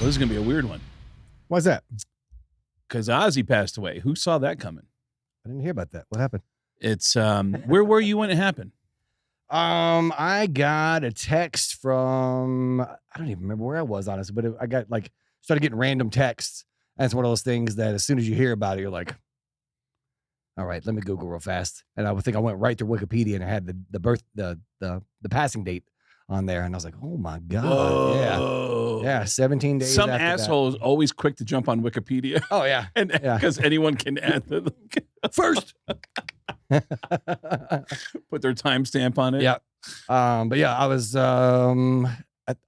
this is going to be a weird one. Why's that? Because Ozzy passed away. Who saw that coming? I didn't hear about that. What happened? It's where were you when it happened? I got a text from, I don't even remember where I was, honestly, but I got started getting random texts. And it's one of those things that as soon as you hear about it, you're like, all right, let me Google real fast. And I would think I went right to Wikipedia and I had the passing date on there. And I was like, oh my God. Whoa. Yeah. 17 days. Some after asshole is always quick to jump on Wikipedia. Oh yeah. And because anyone can add the first. Put their timestamp on it. Yeah. But yeah, I was I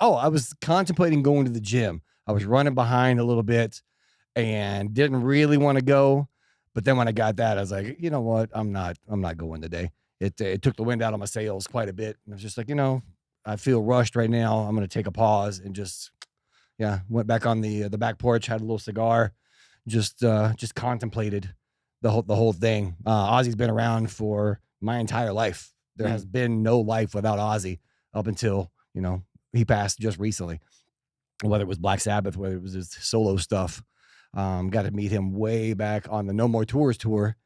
was contemplating going to the gym. I was running behind a little bit and didn't really want to go. But then when I got that, I was like, you know what? I'm not going today. It took the wind out of my sails quite a bit. And I was just like, I feel rushed right now. I'm going to take a pause and just went back on the back porch, had a little cigar, just contemplated the whole thing. Ozzy's been around for my entire life. There has been no life without Ozzy up until, he passed just recently, whether it was Black Sabbath, whether it was his solo stuff. Got to meet him way back on the No More Tours tour.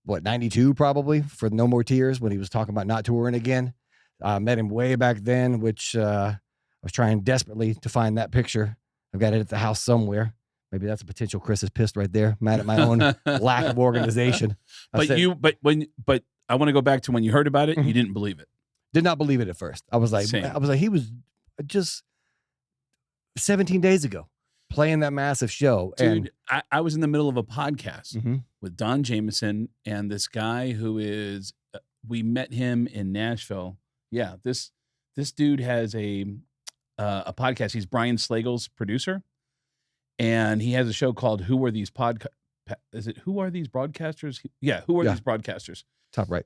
92 probably, for No More Tears, when he was talking about not touring again. Met him way back then, which I was trying desperately to find that picture. I've got it at the house somewhere. Maybe that's a potential Chris is pissed right there, mad at my own lack of organization. But I want to go back to when you heard about it, you didn't believe it. Did not believe it at first. I was like, he was just 17 days ago playing that massive show. Dude, I was in the middle of a podcast with Don Jameson and this guy who is, we met him in Nashville. Yeah, this dude has a podcast. He's Brian Slagle's producer. And he has a show called Who Are These Who Are These Broadcasters? Yeah, Who Are These Broadcasters? Top right.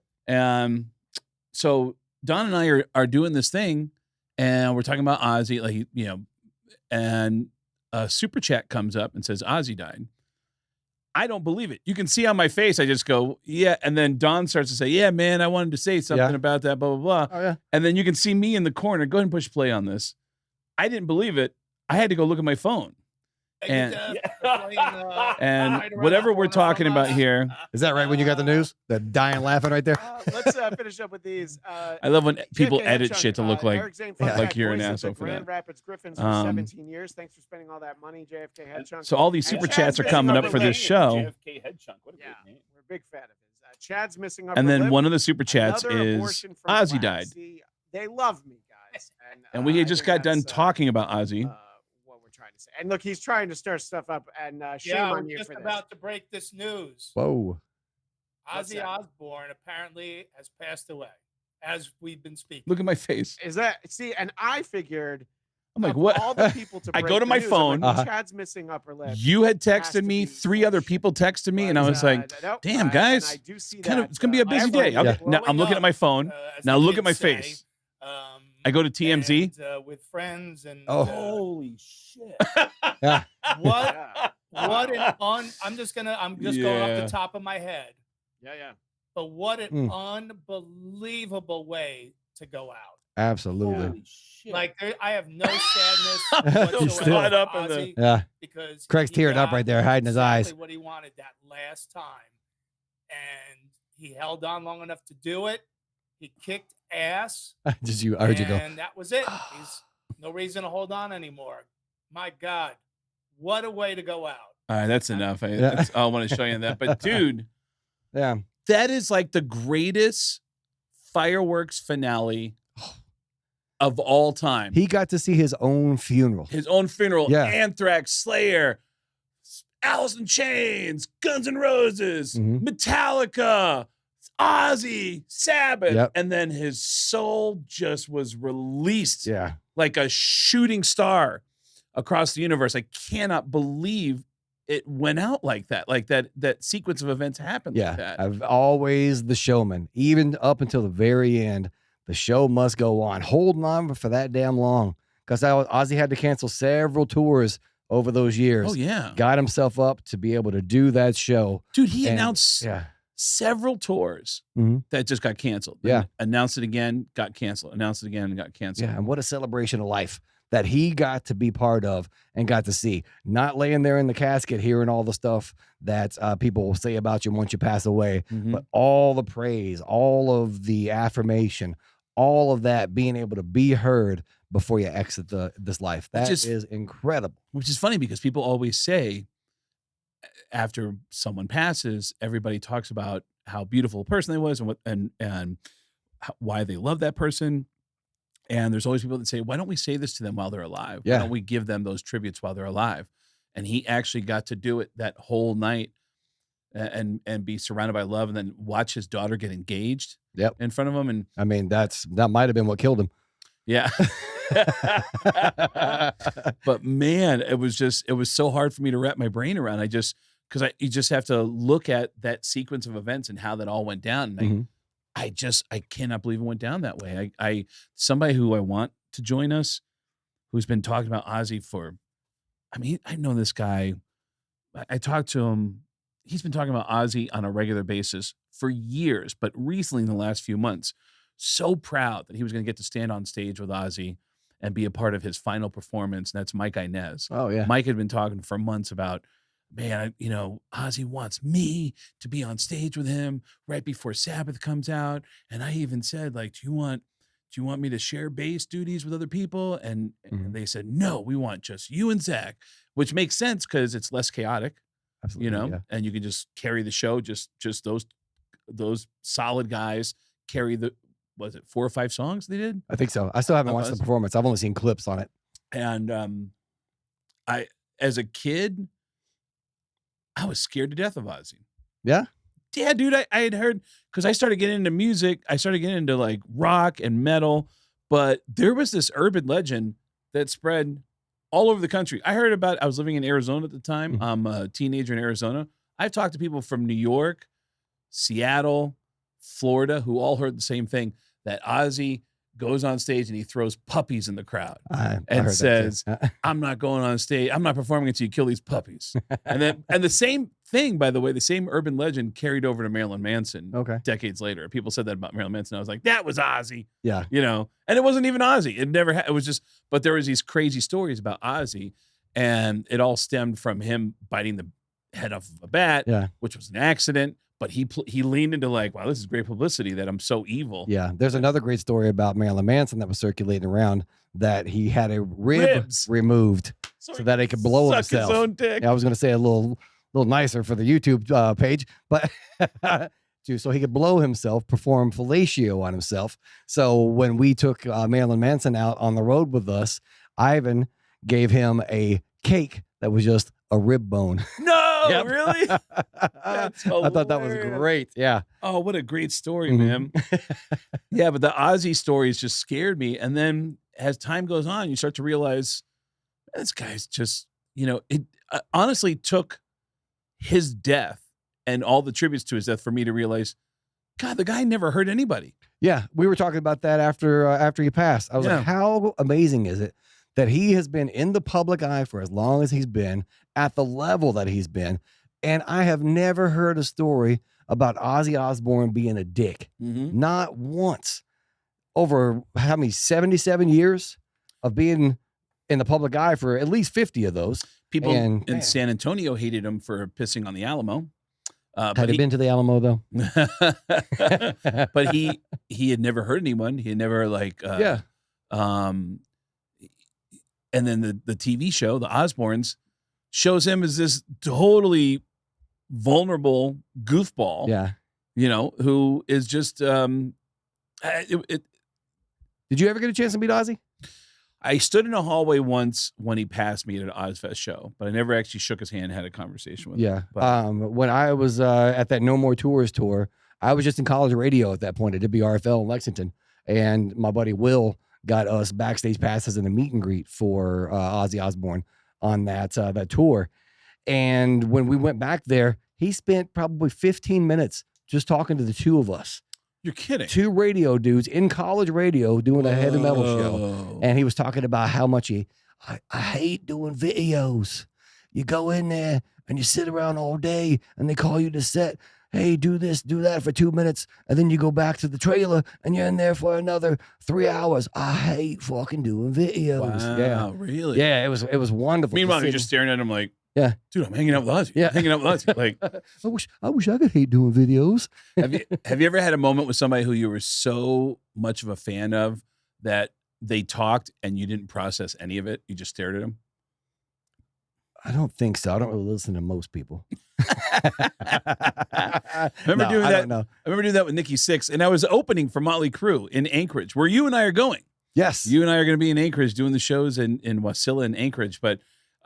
So Don and I are doing this thing, and we're talking about Ozzy, and a super chat comes up and says Ozzy died. I don't believe it. You can see on my face, I just go, yeah. And then Don starts to say, yeah, man, I wanted to say something about that, blah, blah, blah. Oh, yeah. And then you can see me in the corner. Go ahead and push play on this. I didn't believe it. I had to go look at my phone. And whatever we're talking about here. Is that right when you got the news? The dying laughing right there? Let's finish up with these. I love when people edit shit to look like you're an asshole for Grand that. Rapids Griffins for 17 years. Thanks for spending all that money, JFK Head Chunk. So all these super chats are coming up for this show. JFK Head Chunk. What a great name. We're a big fan of his. Chad's missing upper and then lip. one of the super chats Another is Ozzy died. They love me, guys. And we just got done talking about Ozzy. What we're trying to say. And look, he's trying to stir stuff up, and shame on you for this. Just about to break this news. Whoa. Ozzy Osbourne apparently has passed away as we've been speaking. Look at my face. Is that, see, and I figured, I'm like, what? All the people to I go to my phone. Like, Chad's missing upper lip. You had texted me. 3 other people texted me, and I was like, damn, guys, it's going to be a busy day. Now I'm looking at my phone. Now look at my face. I go to TMZ and, with friends and holy shit! What I'm just going off the top of my head. Yeah. But what an unbelievable way to go out. Absolutely. Like I have no sadness whatsoever up Ozzy, because Craig's tearing up right there, hiding his eyes. What he wanted that last time, and he held on long enough to do it. He kicked ass. I heard you go. And that was it. He's no reason to hold on anymore. My God, what a way to go out. All right, that's enough. I want to show you that. But dude, that is like the greatest fireworks finale of all time. He got to see his own funeral. Yeah. Anthrax, Slayer, Alice in Chains, Guns N' Roses, Metallica, Ozzy, Sabbath, and then his soul just was released like a shooting star across the universe. I cannot believe it went out like that. Like that sequence of events happened like that. I've always the showman, even up until the very end. The show must go on. Holding on for that damn long, because Ozzy had to cancel several tours over those years. Oh yeah, got himself up to be able to do that show. Dude, he announced several tours that just got canceled. Yeah. Announced it again, got canceled. Announced it again, and got canceled. Yeah, and what a celebration of life that he got to be part of and got to see. Not laying there in the casket hearing all the stuff that people will say about you once you pass away, but all the praise, all of the affirmation, all of that being able to be heard before you exit this life. That is incredible. Which is funny because people always say after someone passes, everybody talks about how beautiful a person they was and why they love that person. And there's always people that say, why don't we say this to them while they're alive? Yeah. Why don't we give them those tributes while they're alive? And he actually got to do it that whole night and be surrounded by love and then watch his daughter get engaged in front of him. And I mean, that might've been what killed him. Yeah. But man, it was so hard for me to wrap my brain around. You just have to look at that sequence of events and how that all went down. And I cannot believe it went down that way. Somebody who I want to join us, who's been talking about Ozzy I've known this guy. I talked to him. He's been talking about Ozzy on a regular basis for years, but recently in the last few months, so proud that he was going to get to stand on stage with Ozzy and be a part of his final performance. And that's Mike Inez. Oh yeah. Mike had been talking for months about, man, Ozzy wants me to be on stage with him right before Sabbath comes out. And I even said, like, do you want me to share bass duties with other people? And they said, no, we want just you and Zach, which makes sense because it's less chaotic, Absolutely, and you can just carry the show. Just those solid guys carry was it 4 or 5 songs they did? I think so. I still haven't watched the performance. I've only seen clips on it. And as a kid, I was scared to death of Ozzy. Yeah? Yeah, dude, I had heard, because I started getting into music. I started getting into like rock and metal, but there was this urban legend that spread all over the country. I was living in Arizona at the time. I'm a teenager in Arizona. I've talked to people from New York, Seattle, Florida, who all heard the same thing, that Ozzy goes on stage and he throws puppies in the crowd and says, I'm not going on stage. I'm not performing until you kill these puppies. and the same thing, by the way, the same urban legend carried over to Marilyn Manson decades later. People said that about Marilyn Manson. I was like, that was Ozzy. Yeah. And it wasn't even Ozzy. It was just, but there was these crazy stories about Ozzy, and it all stemmed from him biting the head off of a bat, which was an accident. But he leaned into like, wow, this is great publicity that I'm so evil. Yeah. There's another great story about Marilyn Manson that was circulating around, that he had a rib removed so that he could blow himself. His own dick. Yeah, I was going to say a little nicer for the YouTube page, but so he could blow himself, perform fellatio on himself. So when we took Marilyn Manson out on the road with us, Ivan gave him a cake that was just a rib bone. No, really? That's hilarious. I thought that was great. Yeah. Oh, what a great story, man. Yeah, but the Ozzy stories just scared me. And then as time goes on, you start to realize, this guy's just, it honestly took his death and all the tributes to his death for me to realize, God, the guy never hurt anybody. Yeah. We were talking about that after he passed. I was like, how amazing is it that he has been in the public eye for as long as he's been, at the level that he's been. And I have never heard a story about Ozzy Osbourne being a dick. Not once. Over how many, 77 years of being in the public eye, for at least 50 of those. People in San Antonio hated him for pissing on the Alamo. Had he been to the Alamo though? But he had never hurt anyone. He had never and then the TV show, The Osbournes, shows him as this totally vulnerable goofball. Yeah. Who is just Did you ever get a chance to meet Ozzy? I stood in a hallway once when he passed me at an Ozfest show, but I never actually shook his hand and had a conversation with him. Yeah. When I was at that No More Tours tour, I was just in college radio at that point at WRFL in Lexington, and my buddy Will got us backstage passes and a meet and greet for Ozzy Osbourne on that tour. And when we went back there, he spent probably 15 minutes just talking to the two of us. You're kidding. 2 radio dudes in college radio doing a heavy metal show. And he was talking about how much I hate doing videos. You go in there and you sit around all day and they call you to set. hey, do this, do that for 2 minutes, and then you go back to the trailer and you're in there for another 3 hours. I hate fucking doing videos. Wow, Yeah, really? yeah, it was wonderful. Meanwhile, you're just staring at him like, yeah, dude, I'm hanging out with Ozzy. Yeah, hanging out with Ozzy. Like, I wish I could hate doing videos. have you ever had a moment with somebody who you were so much of a fan of that they talked and you didn't process any of it? You just stared at them? I don't think so. I don't really listen to most people. I remember doing that with Nikki Sixx, and I was opening for Motley Crue in Anchorage, where you and I are going. Yes. You and I are going to be in Anchorage doing the shows in Wasilla and Anchorage, but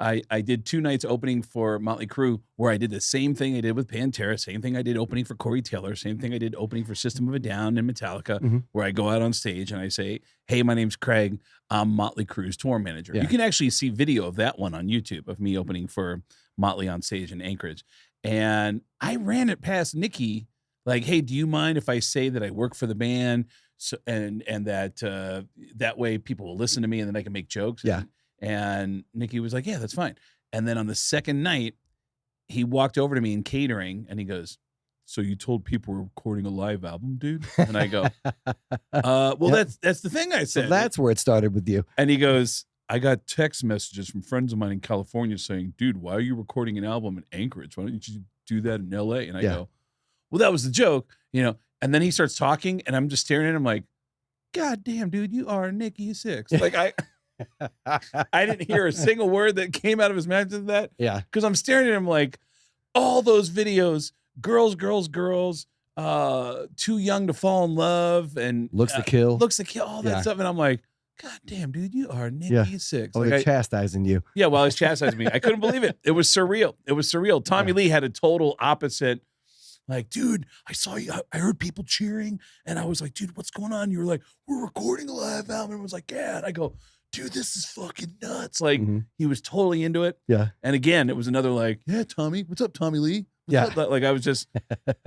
I did 2 nights opening for Motley Crue where I did the same thing I did with Pantera, same thing I did opening for Corey Taylor, same thing I did opening for System of a Down and Metallica, where I go out on stage and I say, hey, my name's Craig. I'm Motley Crue's tour manager. Yeah. You can actually see video of that one on YouTube of me opening for Motley on stage in Anchorage. And I ran it past Nikki like, hey, do you mind if I say that I work for the band? So, and that way people will listen to me and then I can make jokes. Yeah. And Nikki was like, yeah, that's fine. And then on the second night, he walked over to me in catering and he goes, so you told people we're recording a live album, dude? And I go, well, yep. that's the thing I said. So that's where it started with you. And he goes, I got text messages from friends of mine in California saying, dude, why are you recording an album in Anchorage? Why don't you do that in LA? And I go, well, that was the joke, you know? And then he starts talking and I'm just staring at him like, God damn, dude, you are Nikki Sixx. Like I didn't hear a single word that came out of his mouth to that. Yeah. Because I'm staring at him like all those videos, girls, too young to fall in love and looks to kill, all that stuff. And I'm like, God damn, dude, you are Nikki Sixx. Oh, they're chastising you. Yeah, while he's chastising me. I couldn't believe it. It was surreal. Tommy Lee had a total opposite. Like, dude, I saw you. I heard people cheering. And I was like, dude, what's going on? You were like, we're recording a live album. And I was like, yeah. And I go, dude, this is fucking nuts. Like, he was totally into it. Yeah. And again, it was another like, yeah, Tommy, what's up, Tommy Lee? What's up? Like, I was just,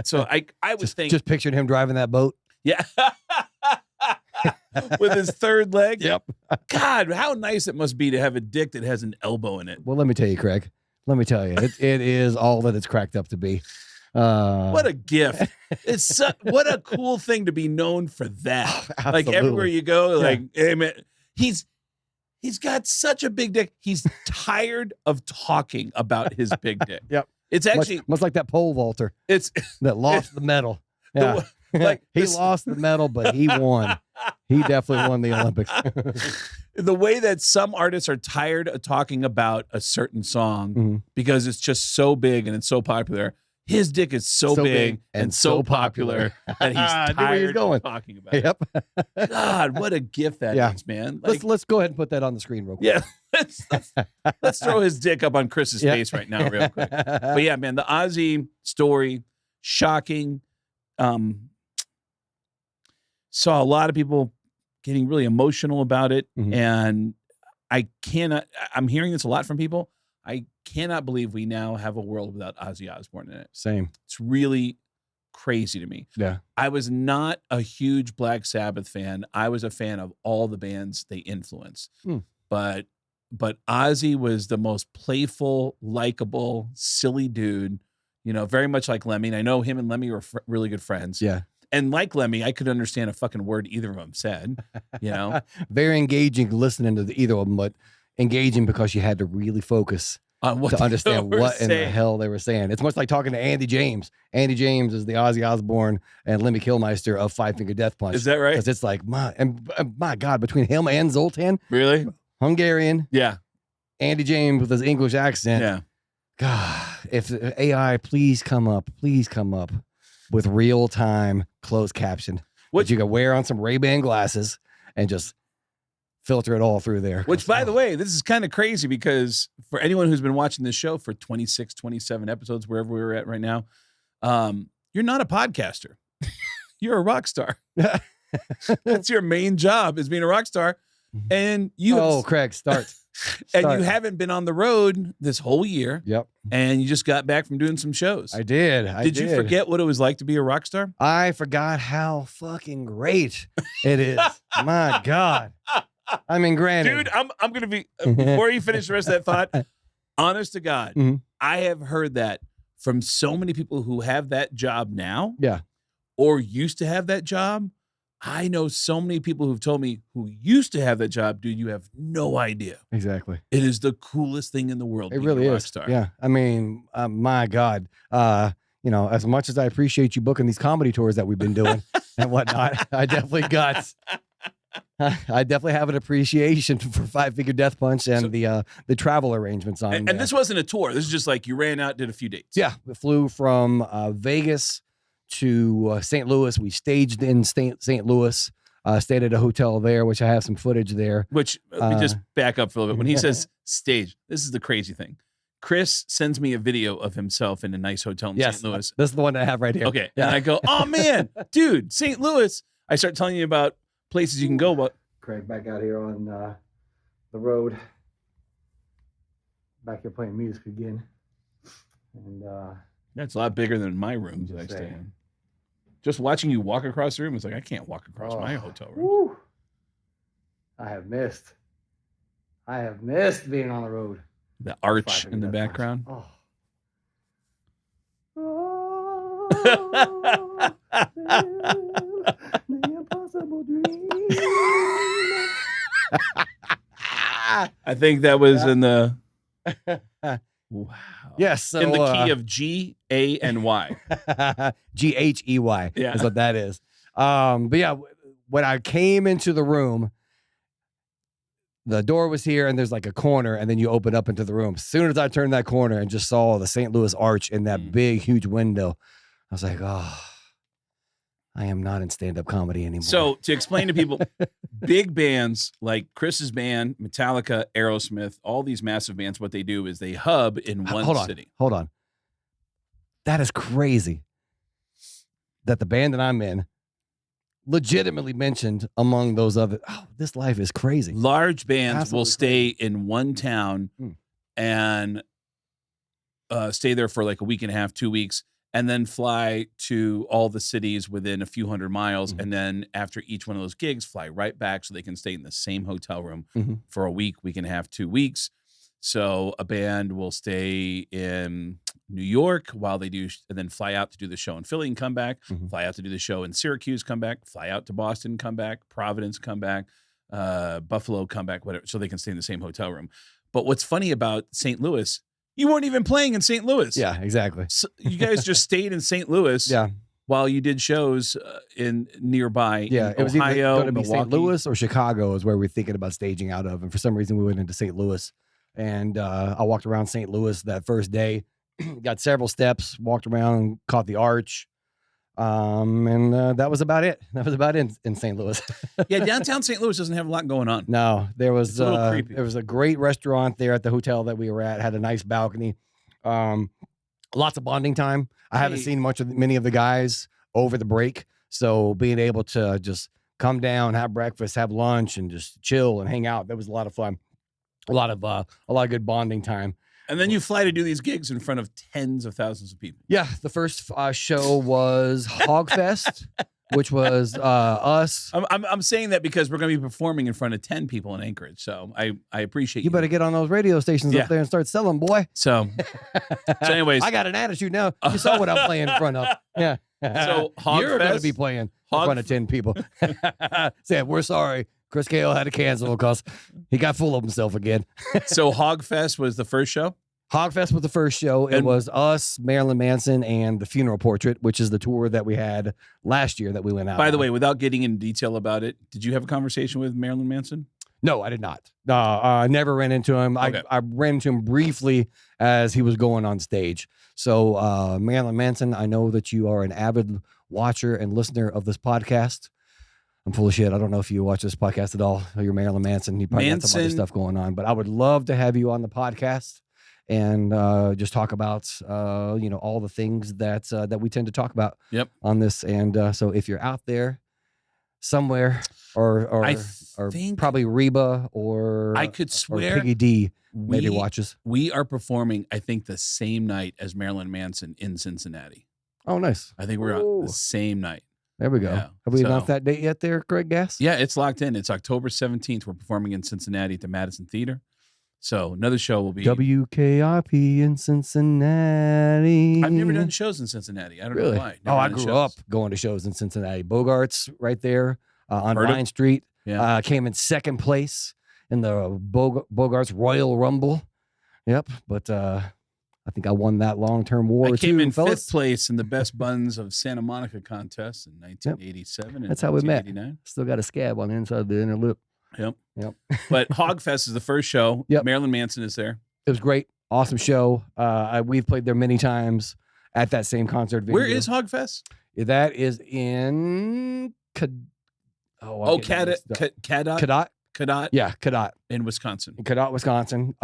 so I was thinking. Just pictured him driving that boat. Yeah. With his third leg. Yep. God, how nice it must be to have a dick that has an elbow in it. Well, let me tell you, Craig. Let me tell you, it is all that it's cracked up to be. What a gift. It's what a cool thing to be known for that. Like everywhere you go, like, hey, man, he's got such a big dick. He's tired of talking about his big dick. Yep. It's actually much like that pole vaulter. That lost the medal. Yeah. He lost the medal, but he won. He definitely won the Olympics. The way that some artists are tired of talking about a certain song because it's just so big and it's so popular. His dick is so big and so popular that he's tired of talking about it. Yep. God, what a gift that is, man. Like, let's go ahead and put that on the screen real quick. Yeah, let's throw his dick up on Chris's face right now real quick. But yeah, man, the Ozzy story, shocking. Saw a lot of people getting really emotional about it. And I'm hearing this a lot from people. I cannot believe we now have a world without Ozzy Osbourne in it. Same. It's really crazy to me. Yeah. I was not a huge Black Sabbath fan. I was a fan of all the bands they influenced. But Ozzy was the most playful, likable, silly dude, you know, very much like Lemmy. And I know him and Lemmy were really good friends. Yeah. And like Lemmy, I could understand a fucking word either of them said, you know. Very engaging listening to either of them, but engaging because you had to really focus on what to understand what in the hell they were saying. It's much like talking to Andy James. Andy James is the Ozzy Osbourne and Lemmy Kilmister of Five Finger Death Punch. Is that right? Because it's like, my God, between him and Zoltan. Really? Hungarian. Yeah. Andy James with his English accent. Yeah. God, if AI, please come up with real-time closed caption. What you can wear on some Ray-Ban glasses and just filter it all through there. Which, by the way, this is kind of crazy because for anyone who's been watching this show for 26, 27 episodes, wherever we're at right now, you're not a podcaster. You're a rock star. That's your main job, is being a rock star. And you Craig, start. And you haven't been on the road this whole year. Yep. And you just got back from doing some shows. I did. Did you forget what it was like to be a rock star? I forgot how fucking great it is. My God. I mean, granted. Dude, I'm going to be, before you finish the rest of that thought, honest to God, I have heard that from so many people who have that job now. Yeah. Or used to have that job. I know so many people who've told me who used to have that job, dude, you have no idea. Exactly. It is the coolest thing in the world. It really is. Rockstar. Yeah. I mean, my God, you know, as much as I appreciate you booking these comedy tours that we've been doing and whatnot, I definitely have an appreciation for Five Finger Death Punch and the travel arrangements on. And this wasn't a tour. This is just like you ran out, did a few dates. Yeah. We flew from Vegas to St. Louis. We staged in St. Louis, stayed at a hotel there, which I have some footage there. Which, let me just back up for a little bit. When he says stage, this is the crazy thing. Chris sends me a video of himself in a nice hotel in St. Louis. This is the one I have right here. Okay. Yeah. And I go, oh man, dude, St. Louis. I start telling you about places you can go. But Craig back out here on the road. Back here playing music again. And that's a lot bigger than my rooms that I stay in. Just watching you walk across the room, it's like, I can't walk across my hotel room. Woo. I have missed being on the road. The arch in the background. Oh. The impossible dream. I think that was in the... Wow. Yes. So, in the key of G, A, and Y. Ghey is what that is. But yeah, when I came into the room, the door was here and there's like a corner and then you open up into the room. As soon as I turned that corner and just saw the St. Louis arch in that big, huge window, I was like, oh, I am not in stand-up comedy anymore. So to explain to people, big bands like Chris's band, Metallica, Aerosmith, all these massive bands, what they do is they hub in one city. Hold on. That is crazy that the band that I'm in legitimately mentioned among those other. Oh, this life is crazy. Large bands will stay in one town and stay there for like a week and a half, 2 weeks, and then fly to all the cities within a few hundred miles. And then after each one of those gigs, fly right back so they can stay in the same hotel room for a week, week and a half, 2 weeks. So a band will stay in New York while they do, and then fly out to do the show in Philly and come back, fly out to do the show in Syracuse, come back, fly out to Boston, come back, Providence, come back, Buffalo, come back, whatever, so they can stay in the same hotel room. But what's funny about St. Louis, you weren't even playing in St. Louis. Yeah, exactly. So you guys just stayed in St. Louis while you did shows in nearby. Yeah, in it was Ohio, either going to be St. Louis or Chicago is where we're thinking about staging out of. And for some reason, we went into St. Louis. And I walked around St. Louis that first day, got several steps, walked around, caught the arch. And that was about it. That was about it in St. Louis. Yeah, downtown St. Louis doesn't have a lot going on. No, there was a little creepy. There was a great restaurant there at the hotel that we were at, had a nice balcony. Lots of bonding time. I haven't seen many of the guys over the break. So being able to just come down, have breakfast, have lunch, and just chill and hang out, that was a lot of fun. A lot of good bonding time. And then you fly to do these gigs in front of tens of thousands of people. Yeah, the first show was Hogfest, which was us. I'm saying that because we're going to be performing in front of 10 people in Anchorage. So I appreciate you. You better get on those radio stations up there and start selling, boy. So anyways. I got an attitude now. You saw what I'm playing in front of. Yeah. So Hogfest, you're going to be playing in front of 10 people. Said, we're sorry. Chris Kale had to cancel because he got full of himself again. So Hogfest was the first show? Hogfest was the first show. It was us, Marilyn Manson, and The Funeral Portrait, which is the tour that we had last year that we went out. By the way, without getting into detail about it, did you have a conversation with Marilyn Manson? No, I did not. I never ran into him. Okay. I ran into him briefly as he was going on stage. So Marilyn Manson, I know that you are an avid watcher and listener of this podcast. I'm full of shit. I don't know if you watch this podcast at all. You're Marilyn Manson. You probably got some other stuff going on. But I would love to have you on the podcast and just talk about all the things that we tend to talk about on this. And so if you're out there somewhere or probably Reba or I could swear or Piggy D maybe watches. We are performing, I think, the same night as Marilyn Manson in Cincinnati. Oh, nice. I think we're on the same night. There we go. Yeah. Have we announced that date yet there, Craig Gass? Yeah, it's locked in. It's October 17th. We're performing in Cincinnati at the Madison Theater. So another show will be WKRP in Cincinnati. I've never done shows in Cincinnati. I don't know why. Never I done grew shows. up going to shows in Cincinnati. Bogart's right there on Heard of- Vine Street. Yeah. Came in second place in the Bogart's Royal Rumble. Yep. But I think I won that long-term war I came too, in fellas. 5th place in the Best Buns of Santa Monica contest in 1987 and That's how we met. 1989. Still got a scab on the inside of the inner lip. Yep. Yep. But Hogfest is the first show. Yep. Marilyn Manson is there. It was great. Awesome show. We've played there many times at that same concert venue. Where is Hogfest? That is in Cadott. Cadott. Yeah, Cadott. In Wisconsin. Cadott, Wisconsin.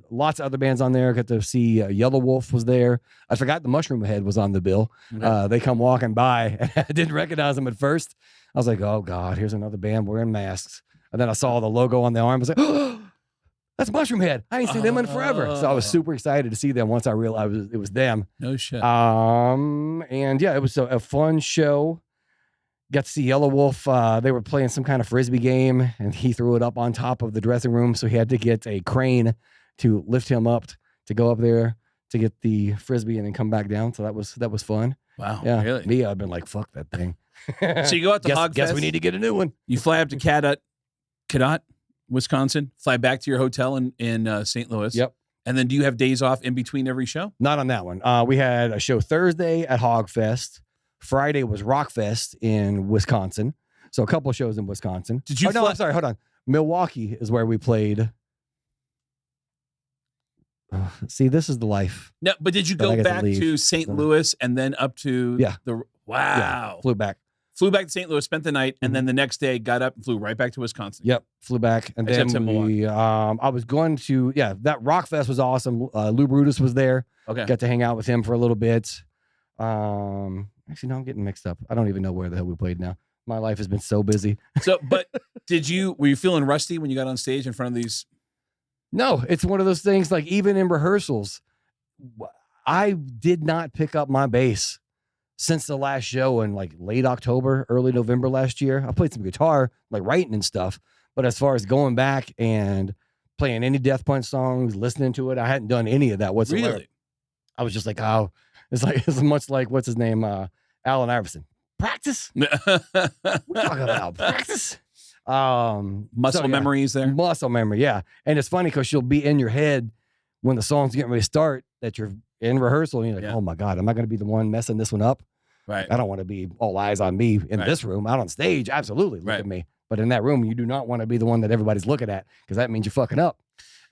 Lots of other bands on there. Got to see Yellow Wolf was there. I forgot the Mushroom Head was on the bill. Okay. They come walking by, and I didn't recognize them at first. I was like, "Oh God, here's another band wearing masks." And then I saw the logo on the arm. I was like, "Oh, that's Mushroom Head. I ain't seen them in forever." So I was super excited to see them once I realized it was them. No shit. And yeah, it was a fun show. Got to see Yellow Wolf. They were playing some kind of frisbee game, and he threw it up on top of the dressing room. So he had to get a crane to lift him up to go up there to get the frisbee and then come back down. So that was fun. Wow. Yeah, Really? me, I've been like, fuck that thing. So you go out to Hogfest. Guess we need to get a new one. You fly up to Cadott, Wisconsin, fly back to your hotel in St. Louis. Yep. And then do you have days off in between every show? Not on that one. We had a show Thursday at Hogfest. Friday was Rockfest in Wisconsin. So a couple of shows in Wisconsin. Did you? No, I'm sorry. Hold on. Milwaukee is where we played. See, this is the life. No, but did you Then I go get to back leave. to St. Louis and then up to Yeah. the wow? Flew back. Flew back to St. Louis, spent the night, and then the next day got up and flew right back to Wisconsin. Yep, flew back, and Except then in Milwaukee. I was going to that Rockfest was awesome. Lou Brutus was there. Okay. Got to hang out with him for a little bit. Actually, no, I'm getting mixed up. I don't even know where the hell we played now. My life has been so busy. So, but were you feeling rusty when you got on stage in front of these? No, it's one of those things. Like even in rehearsals, I did not pick up my bass since the last show in like late October, early November last year. I played some guitar, like writing and stuff. But as far as going back and playing any Death Punch songs, listening to it, I hadn't done any of that whatsoever. Really? I was just like, oh, it's much like what's his name, Allen Iverson. Practice. We're talking about practice. Muscle memories there. Muscle memory, yeah. And it's funny because you'll be in your head when the song's getting ready to start that you're in rehearsal and you're like, oh my God, am I going to be the one messing this one up? Right. I don't want to be all eyes on me in this room. Out on stage, absolutely look at me. But in that room, you do not want to be the one that everybody's looking at because that means you're fucking up.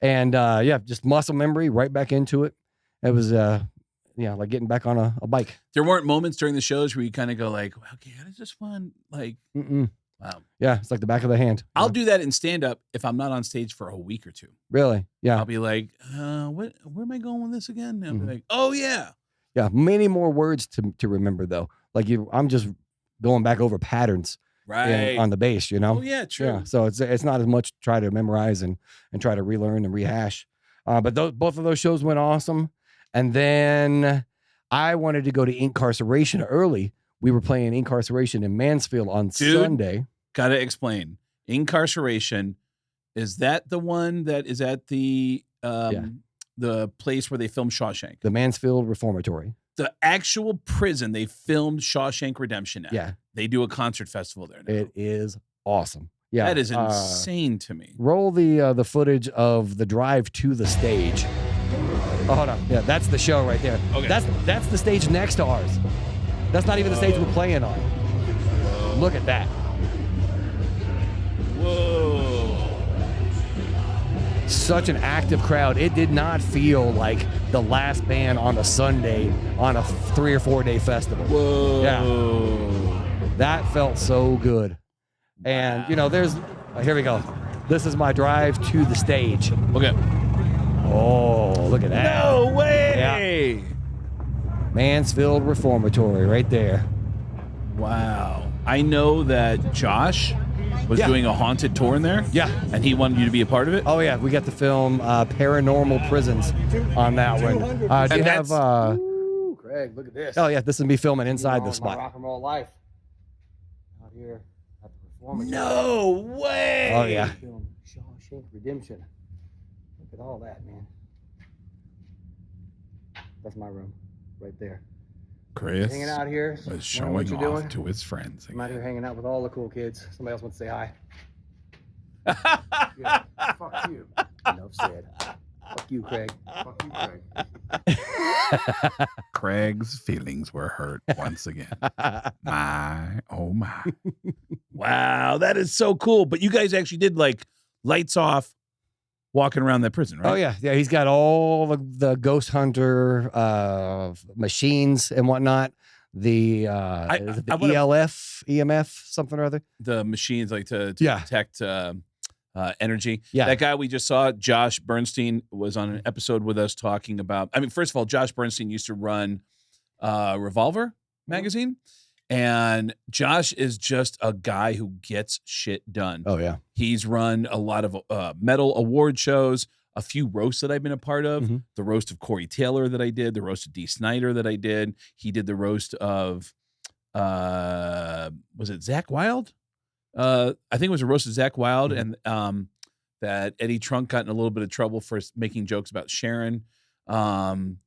And just muscle memory, right back into it. It was like getting back on a bike. There weren't moments during the shows where you kind of go like, okay, how does this one like? Wow. Yeah, it's like the back of the hand. I'll do that in stand up if I'm not on stage for a week or two. Really? Yeah. I'll be like, where am I going with this again? And I'll be like, oh yeah. Yeah, many more words to remember though. Like I'm just going back over patterns on the bass, you know? Oh yeah, true. Yeah, so it's not as much try to memorize and try to relearn and rehash. But both of those shows went awesome. And then I wanted to go to Inkcarceration early. We were playing Inkcarceration in Mansfield on Sunday. Gotta explain. Inkcarceration, is that the one that is at the place where they filmed Shawshank? The Mansfield Reformatory. The actual prison they filmed Shawshank Redemption at. Yeah. They do a concert festival there now. It is awesome. Yeah. That is insane to me. Roll the footage of the drive to the stage. Oh, hold on. Yeah, that's the show right there. Okay. That's the stage next to ours. That's not even the stage we're playing on. Look at that. Whoa. Such an active crowd. It did not feel like the last band on a Sunday on a 3 or 4 day festival. Whoa. Yeah. That felt so good. And, here we go. This is my drive to the stage. Okay. Oh, look at that. No way. Yeah. Mansfield Reformatory right there. Wow. I know that Josh was doing a haunted tour in there. Yeah. And he wanted you to be a part of it. Oh, yeah. We got to film Paranormal Prisons on that one. Do you have... Ooh, Craig, look at this. Oh, yeah. This will be filming inside the spot. My rock and roll life. Out here at the Reformatory. No way. Oh, yeah. Film Shawshank Redemption. Look at all that, man. That's my room, right there. Chris Hanging out here. was showing off doing? to his friends. I'm out here hanging out with all the cool kids. Somebody else wants to say hi. Yeah, fuck you. Enough said. Fuck you, Craig. Fuck you, Craig. Craig's feelings were hurt once again. My, oh my. Wow, that is so cool. But you guys actually did like lights off walking around that prison, right? Oh, yeah. Yeah, he's got all the ghost hunter machines and whatnot. The EMF, something or other. The machines like to Yeah. detect energy. Yeah. That guy we just saw, Josh Bernstein, was on an episode with us talking about, I mean, first of all, Josh Bernstein used to run Revolver magazine. And Josh is just a guy who gets shit done. Oh, yeah. He's run a lot of metal award shows, a few roasts that I've been a part of. Mm-hmm. The roast of Corey Taylor that I did, the roast of Dee Snider that I did. He did the roast of, was it Zach Wilde? I think it was a roast of Zach Wilde, Mm-hmm. and that Eddie Trunk got in a little bit of trouble for making jokes about Sharon. And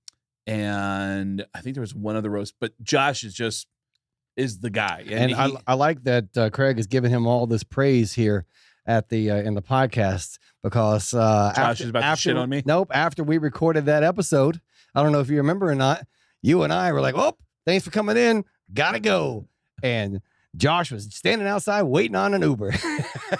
I think there was one other roast, but Josh is the guy. And I like that Craig has given him all this praise here at the in the podcast because Josh is about to shit on me. Nope. After we recorded that episode, I don't know if you remember or not, you and I were like, "Oh, thanks for coming in. Gotta go." And Josh was standing outside waiting on an Uber.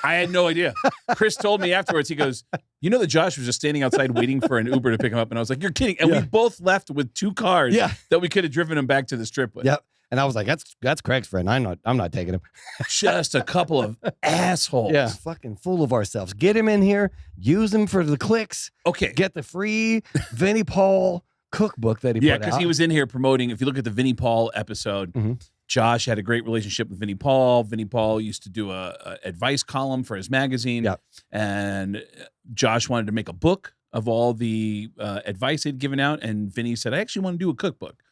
I had no idea. Chris told me afterwards, he goes, you know that Josh was just standing outside waiting for an Uber to pick him up. And I was like, you're kidding. And we both left with 2 cars that we could have driven him back to the strip with. Yep. And I was like, that's Craig's friend. I'm not taking him. Just a couple of assholes. Yeah. Fucking full of ourselves. Get him in here. Use him for the clicks. Okay. Get the free Vinnie Paul cookbook that he put out. Yeah, because he was in here promoting. If you look at the Vinnie Paul episode, Josh had a great relationship with Vinnie Paul. Vinnie Paul used to do a advice column for his magazine. Yep. And Josh wanted to make a book of all the advice he'd given out. And Vinnie said, I actually want to do a cookbook.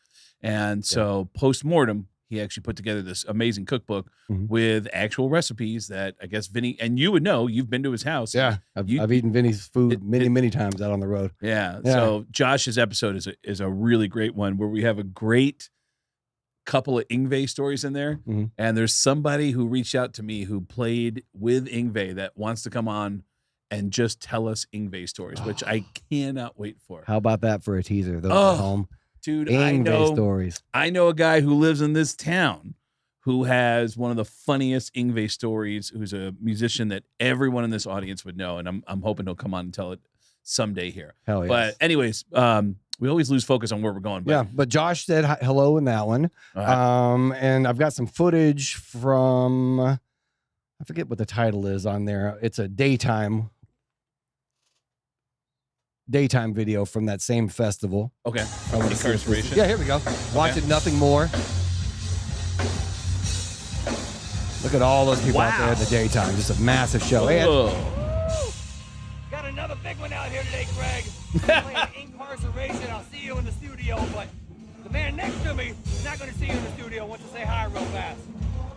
And so post-mortem, he actually put together this amazing cookbook with actual recipes that I guess Vinnie, and you would know, you've been to his house. Yeah, I've eaten Vinnie's food many times out on the road. Yeah. So Josh's episode is a really great one where we have a great couple of Yngwie stories in there. And there's somebody who reached out to me who played with Yngwie that wants to come on and just tell us Yngwie stories, which I cannot wait for. How about that for a teaser? Those at home. Dude, stories. I know a guy who lives in this town who has one of the funniest Yngwie stories, who's a musician that everyone in this audience would know. And I'm hoping he'll come on and tell it someday here. Hell yeah. But anyways, we always lose focus on where we're going. But yeah, but Josh said hello in that one. And I've got some footage from, I forget what the title is on there. It's a daytime video from that same festival. Okay. Inkcarceration. Yeah, here we go. Watching Nothing More. Look at all those people out there in the daytime. Just a massive show. Got another big one out here today, Greg. Playing Inkcarceration. I'll see you in the studio, but the man next to me is not going to see you in the studio. Wants to say hi real fast.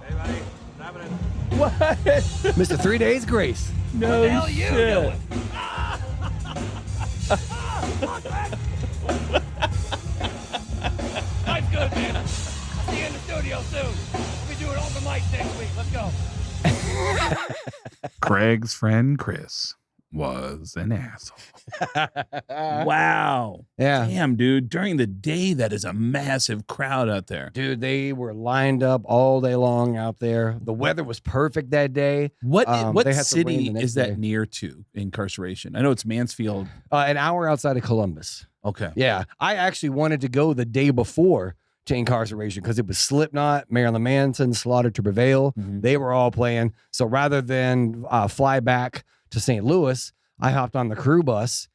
Hey, buddy. What's happening? What? Mr. 3 Days Grace. No what the hell are you shit. doing? Life's good, man. I'll see you in the studio soon. We'll be doing open mics next week. Let's go. Craig's friend Chris was an asshole. Wow. Yeah. Damn, dude. During the day, that is a massive crowd out there. Dude, they were lined up all day long out there. The weather was perfect that day. What they had some rain city the next is that day. near to Inkcarceration? I know it's Mansfield. An hour outside of Columbus. Okay. Yeah. I actually wanted to go the day before to Inkcarceration because it was Slipknot, Marilyn Manson, Slaughter to Prevail. They were all playing. So rather than fly back to St. Louis, I hopped on the crew bus,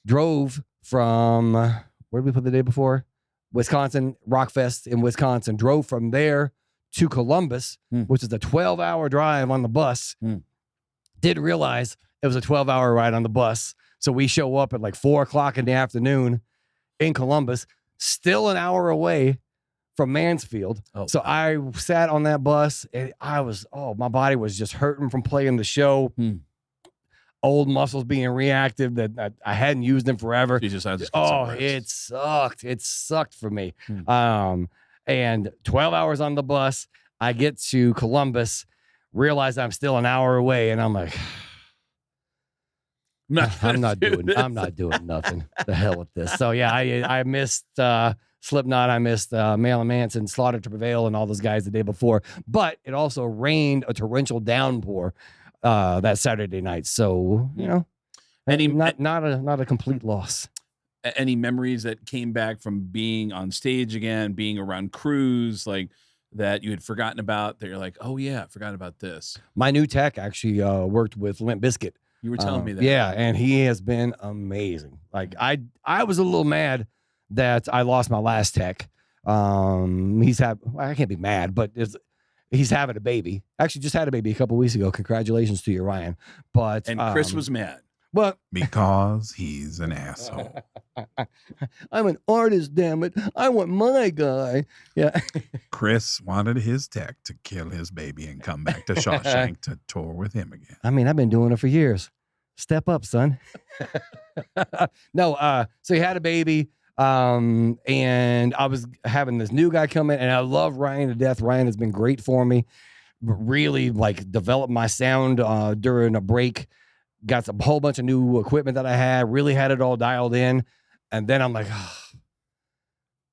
drove from, where did we put the day before? Wisconsin, Rockfest in Wisconsin, drove from there to Columbus, which is a 12-hour drive on the bus. Didn't realize it was a 12-hour ride on the bus. So we show up at like 4 o'clock in the afternoon in Columbus, still an hour away from Mansfield. So I sat on that bus and my body was just hurting from playing the show. old muscles being reactive that I hadn't used them forever. Jesus, it sucked. It sucked for me. And 12 hours on the bus, I get to Columbus, realize I'm still an hour away, and I'm like, I'm not doing nothing. The hell with this. So yeah, I missed Slipknot, I missed Marilyn Manson, Slaughter to Prevail, and all those guys the day before. But it also rained a torrential downpour that Saturday night. So not a complete loss. Any memories that came back from being on stage again, being around crews like that you had forgotten about? That you're like, oh yeah, I forgot about this. My new tech actually worked with Limp Bizkit. You were telling me that. Yeah, and he has been amazing. Like I was a little mad that I lost my last tech. I can't be mad, but he's having a baby. Actually, just had a baby a couple weeks ago. Congratulations to you, Ryan. But Chris was mad. Well, because he's an asshole. I'm an artist, damn it. I want my guy. Yeah. Chris wanted his tech to kill his baby and come back to Shawshank to tour with him again. I mean, I've been doing it for years. Step up, son. No, so he had a baby. And I was having this new guy come in, and I love Ryan to death. Ryan has been great for me. Really developed my sound during a break. Got a whole bunch of new equipment that I had, really had it all dialed in. And then I'm like,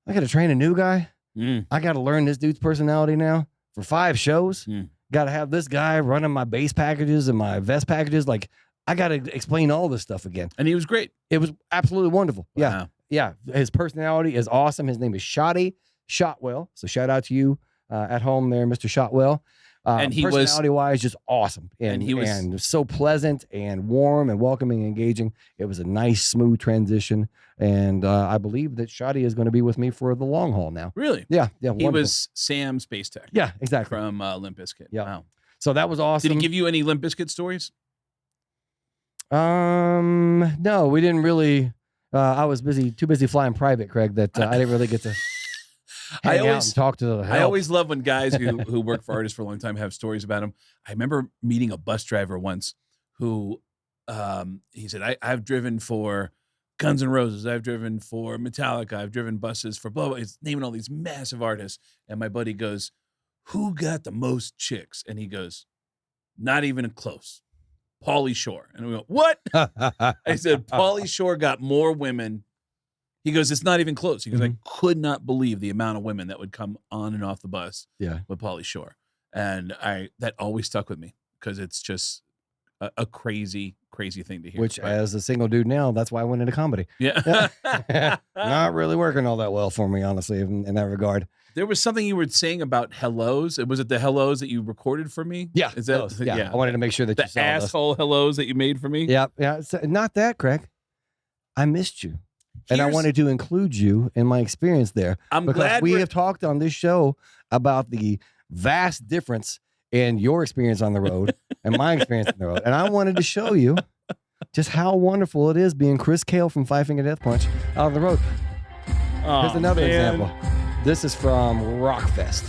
I got to train a new guy. I got to learn this dude's personality now for 5 shows. Got to have this guy running my bass packages and my vest packages. Like, I got to explain all this stuff again. And he was great. It was absolutely wonderful. Wow. Yeah. His personality is awesome. His name is Shotwell. So shout out to you at home there, Mr. Shotwell. And he personality-wise, just awesome. And he was so pleasant and warm and welcoming and engaging. It was a nice, smooth transition. And I believe that Shotty is going to be with me for the long haul now. Really? Yeah. He wonderful. was Sam Space Tech. Yeah, exactly. From Limp Bizkit. Yeah. Wow. So that was awesome. Did he give you any Limp Bizkit stories? No, we didn't really. I was too busy flying private, Craig, that I didn't really get to hang out and talk to the help. I always love when guys who work for artists for a long time have stories about them. I remember meeting a bus driver once who he said, I've driven for Guns N' Roses, I've driven for Metallica, I've driven buses for blah, blah. He's naming all these massive artists. And my buddy goes, who got the most chicks? And he goes, not even close. Pauly Shore. And we go, what? I said, Pauly Shore got more women. He goes, it's not even close. He goes, I could not believe the amount of women that would come on and off the bus with Pauly Shore. And that always stuck with me because it's just a crazy, crazy thing to hear. Which, as a single dude now, that's why I went into comedy. Yeah. Not really working all that well for me, honestly, in that regard. There was something you were saying about hellos. Was it the hellos that you recorded for me? Yeah. Is that? Yeah. I wanted to make sure that you saw the asshole hellos that you made for me. Yeah. Yeah. It's not that, Craig. I missed you. And I wanted to include you in my experience there. I'm because glad we have talked on this show about the vast difference in your experience on the road and my experience on the road. And I wanted to show you just how wonderful it is being Chris Cale from Five Finger Death Punch out on the road. Here's another example. This is from Rockfest.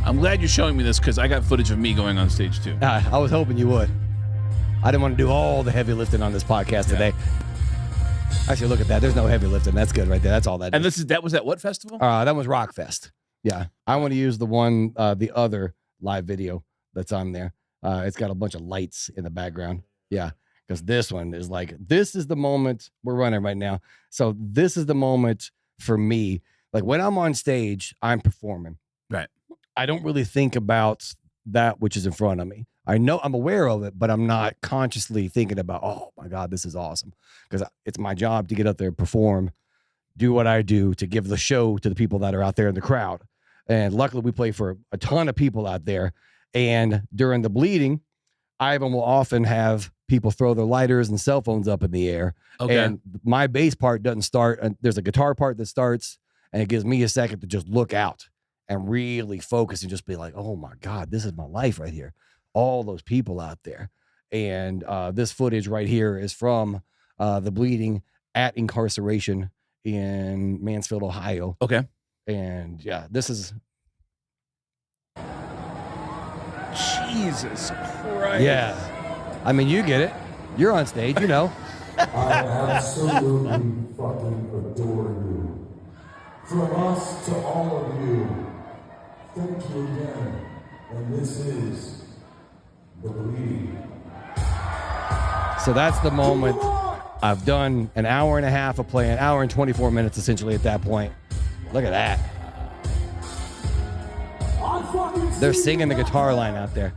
I'm glad you're showing me this because I got footage of me going on stage too. I was hoping you would. I didn't want to do all the heavy lifting on this podcast today. Actually, look at that. There's no heavy lifting. That's good right there. That's all that is. And that was at what festival? That was Rockfest. Yeah. I want to use the other live video that's on there. It's got a bunch of lights in the background. Yeah. Because this one is this is the moment we're running right now. So this is the moment for me. Like when I'm on stage, I'm performing. Right. I don't really think about that which is in front of me. I know I'm aware of it, but I'm not consciously thinking about, oh my God, this is awesome. Because it's my job to get up there, perform, do what I do to give the show to the people that are out there in the crowd. And luckily we play for a ton of people out there. And during the bleeding, Ivan will often have people throw their lighters and cell phones up in the air. Okay. And my bass part doesn't start. And there's a guitar part that starts, and it gives me a second to just look out and really focus and just be like, oh my God, this is my life right here. All those people out there. And this footage right here is from the bleeding at Inkcarceration in Mansfield, Ohio. Okay. And yeah, this is Jesus Christ. yeah. I mean, you get it. You're on stage, you know. I absolutely fucking adore you. From us to all of you, thank you again. And this is the bleeding. So that's the moment. I've done an hour and a half of playing, an hour and 24 minutes essentially at that point. Look at that. They're singing the guitar line out there.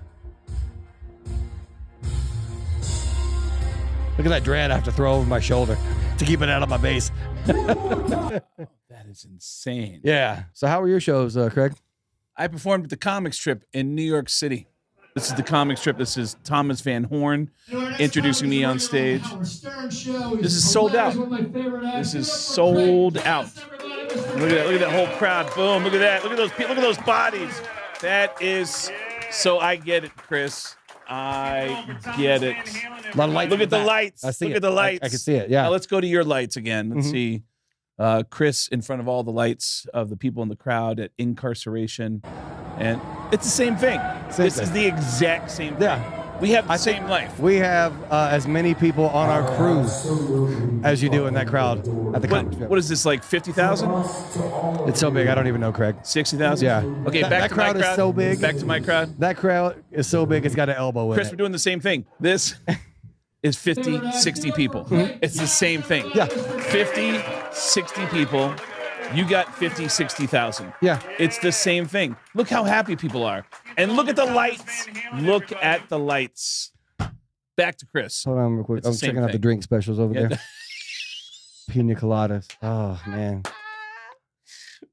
Look at that dread I have to throw over my shoulder to keep it out of my bass. That is insane. Yeah. So how were your shows, Craig? I performed at the comic strip in New York City. This is the comic strip. This is Thomas Van Horn introducing me on stage. This is sold out. This is sold out. Look at that whole crowd. Boom. Look at that. Look at those bodies. That is so I get it, Chris. I get it. Look at the lights. Look at the lights. I can see it. Yeah. Now let's go to your lights again. Let's see. Chris in front of all the lights of the people in the crowd at Inkcarceration. And it's the same thing. This is the exact same thing. Yeah. We have the same life. We have as many people on our crew as you do in that crowd at the comic strip. What is this, like 50,000? It's so big, I don't even know, Craig. 60,000? Yeah. Okay, that crowd is so big. Back to my crowd. That crowd is so big, it's got an elbow in Chris, it. we're doing the same thing. This is 50, 60 people. It's the same thing. Yeah. 50, 60 people. You got 50, 60,000. Yeah. It's the same thing. Look how happy people are. And look at the lights. Look at the lights. Back to Chris. Hold on real quick. I'm checking out the drink specials over there. Pina coladas. Oh, man.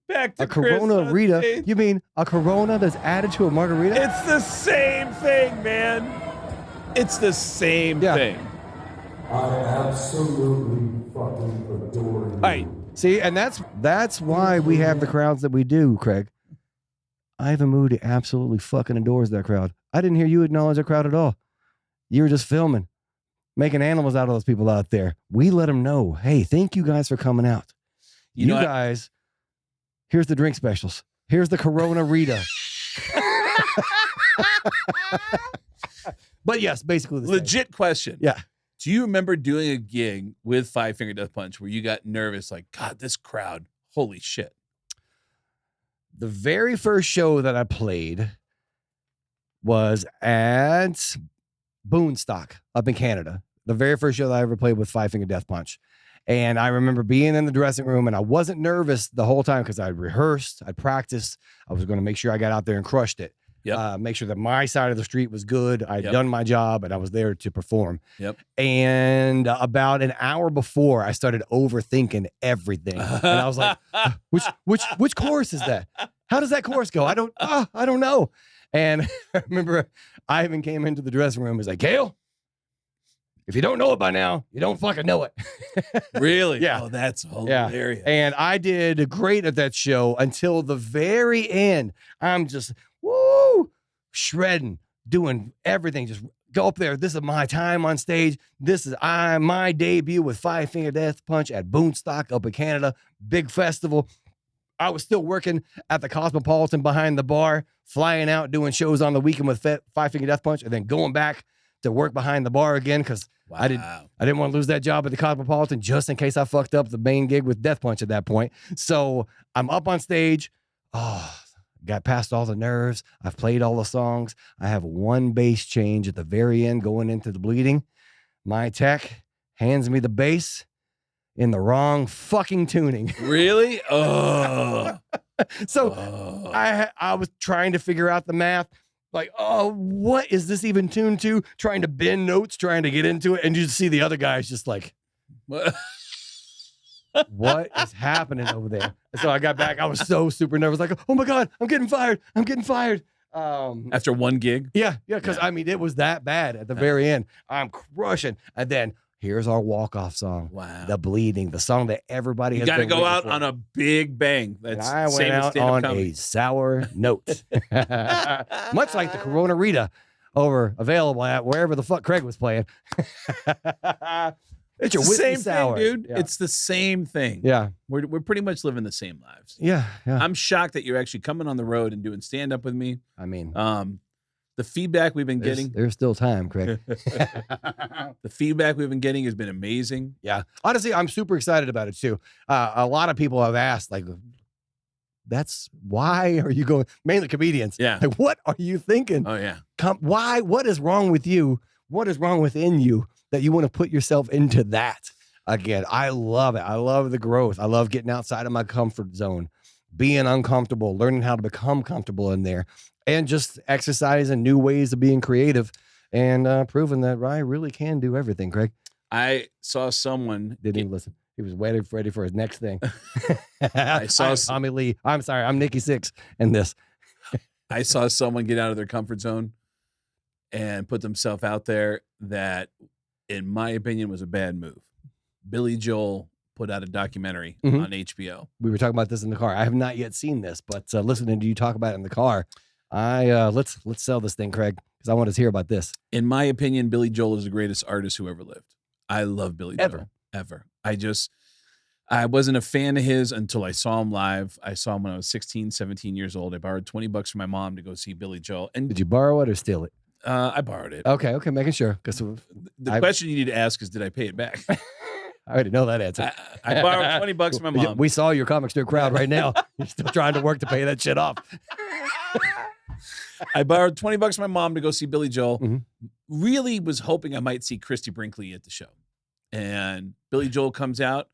Back to a Chris Corona Rita. You mean a Corona that's added to a margarita? It's the same thing, man. It's the same thing. I absolutely fucking adore you. All right. See, and that's why we have the crowds that we do, Craig. Ivan Moody absolutely fucking adores that crowd. I didn't hear you acknowledge the crowd at all. You were just filming, making animals out of those people out there. We let them know, hey, thank you guys for coming out. You guys, here's the drink specials. Here's the Corona Rita. But yes, basically the legit question. Yeah. Do you remember doing a gig with Five Finger Death Punch where you got nervous, like, God, this crowd, holy shit? The very first show that I played was at Boonstock up in Canada. The very first show that I ever played with Five Finger Death Punch. And I remember being in the dressing room, and I wasn't nervous the whole time because I'd rehearsed, I'd practiced. I was going to make sure I got out there and crushed it. Yep. Make sure that my side of the street was good. I'd done my job, and I was there to perform. Yep. And about an hour before, I started overthinking everything, and I was like, "Which chorus is that? How does that chorus go? I don't know." And I remember Ivan came into the dressing room. He's like, "Kale, if you don't know it by now, you don't fucking know it." Really? Yeah. Oh, that's hilarious. Yeah. And I did great at that show until the very end. I'm just shredding, doing everything. Just go up there. This is my time on stage. This is my debut with Five Finger Death Punch at Boonstock up in Canada. Big festival. I was still working at the Cosmopolitan behind the bar, flying out, doing shows on the weekend with Five Finger Death Punch, and then going back to work behind the bar again because I didn't want to lose that job at the Cosmopolitan just in case I fucked up the main gig with Death Punch at that point. So I'm up on stage. Got past all the nerves. I've played all the songs. I have one bass change at the very end going into the bleeding. My tech hands me the bass in the wrong fucking tuning. Really? Oh. So I was trying to figure out the math. Like, what is this even tuned to? Trying to bend notes, trying to get into it. And you just see the other guys just like, what is happening over there? And so I got back. I was so super nervous. Like, oh my God, I'm getting fired. I'm getting fired. After one gig? Yeah. Because I mean, it was that bad at the very end. I'm crushing. And then here's our walk-off song. Wow. The Bleeding, the song that everybody has been got to go out for. on a big bang. That's and I went same out as on comedy. a sour note. Much like the Corona Rita available at wherever the fuck Craig was playing. It's your the whiskey same sour, thing, dude. Yeah. It's the same thing. Yeah. We're pretty much living the same lives. Yeah. I'm shocked that you're actually coming on the road and doing stand up with me. I mean, the feedback we've been getting. There's still time, Craig. The feedback we've been getting has been amazing. Yeah. Honestly, I'm super excited about it too. A lot of people have asked, like, that's why are you going? Mainly comedians. Yeah. Like, what are you thinking? Oh yeah. Why? What is wrong with you? What is wrong within you that you want to put yourself into that? Again, I love it. I love the growth. I love getting outside of my comfort zone, being uncomfortable, learning how to become comfortable in there, and just exercising new ways of being creative and proving that I really can do everything, Craig. I saw someone Didn't even listen. He was ready for his next thing. I saw Tommy Lee. I'm sorry. I'm Nikki Sixx in this. I saw someone get out of their comfort zone and put themselves out there that, in my opinion, was a bad move. Billy Joel put out a documentary on HBO. We were talking about this in the car. I have not yet seen this, but listening to you talk about it in the car, let's sell this thing, Craig, because I want to hear about this. In my opinion, Billy Joel is the greatest artist who ever lived. I love Billy Joel. Ever. I wasn't a fan of his until I saw him live. I saw him when I was 16, 17 years old. I borrowed $20 from my mom to go see Billy Joel. And did you borrow it or steal it? I borrowed it. Okay, making sure. Because the question you need to ask is, did I pay it back? I already know that answer. I borrowed $20 from my mom. We saw your comic strip crowd right now. You're still trying to work to pay that shit off. I borrowed $20 from my mom to go see Billy Joel. Really was hoping I might see Christy Brinkley at the show. And Billy Joel comes out,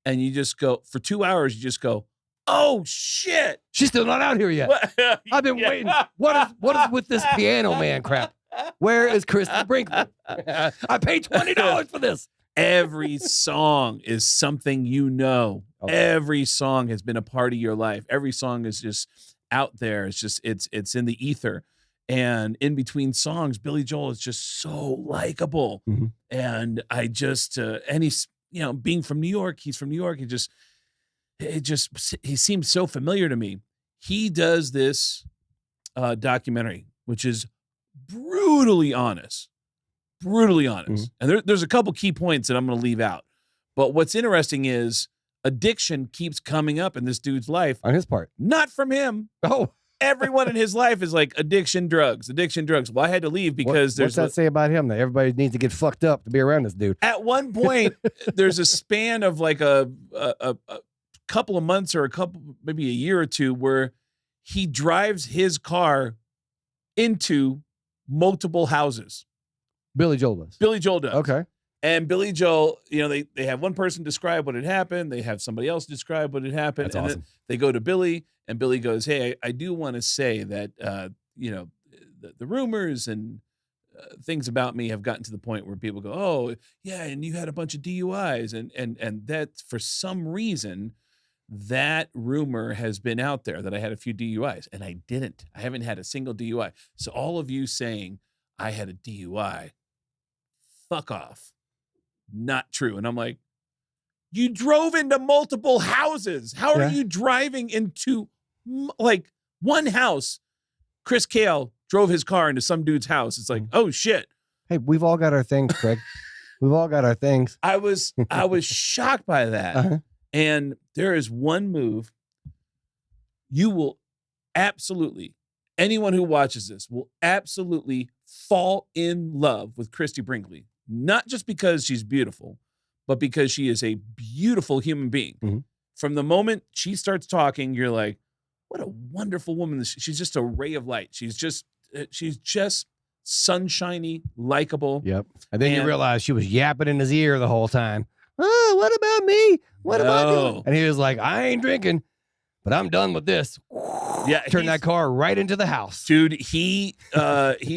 and you just go, for 2 hours, you just go, oh, shit. She's still not out here yet. I've been waiting. What is with this piano man crap? Where is Christy Brinkley? I paid $20 for this. Every song is something you know. Okay. Every song has been a part of your life. Every song is just out there. It's just, it's in the ether. And in between songs, Billy Joel is just so likable. And I just, and he's, being from New York, he's from New York. He seems so familiar to me. He does this documentary, which is brutally honest. And there's a couple key points that I'm going to leave out. But what's interesting is addiction keeps coming up in this dude's life. On his part. Not from him. Oh. Everyone in his life is like addiction, drugs. Well, I had to leave because what's that say about him? That everybody needs to get fucked up to be around this dude. At one point, there's a span of like a couple of months or maybe a year or two where he drives his car into multiple houses. Billy Joel does. Okay. And Billy Joel, they have one person describe what had happened. They have somebody else describe what had happened. That's and awesome. Then they go to Billy, and Billy goes, hey, I do want to say that, the rumors and things about me have gotten to the point where people go, oh, yeah, and you had a bunch of DUIs. And that, for some reason, that rumor has been out there that I had a few DUIs. And I didn't. I haven't had a single DUI. So all of you saying I had a DUI, fuck off. Not true. And I'm like, you drove into multiple houses. How are you driving into like one house? Chris Kale drove his car into some dude's house. It's like, oh shit. Hey, we've all got our things, Craig. We've all got our things. I was shocked by that. And there is one move you will absolutely, anyone who watches this will absolutely fall in love with Christy Brinkley. Not just because she's beautiful, but because she is a beautiful human being. From the moment she starts talking, you're like, what a wonderful woman. She's just a ray of light. She's just sunshiny, likable. Yep. And then you realize she was yapping in his ear the whole time. Oh, what about me? What am I doing? And he was like, I ain't drinking, but I'm done with this. Yeah. Turn that car right into the house. Dude, he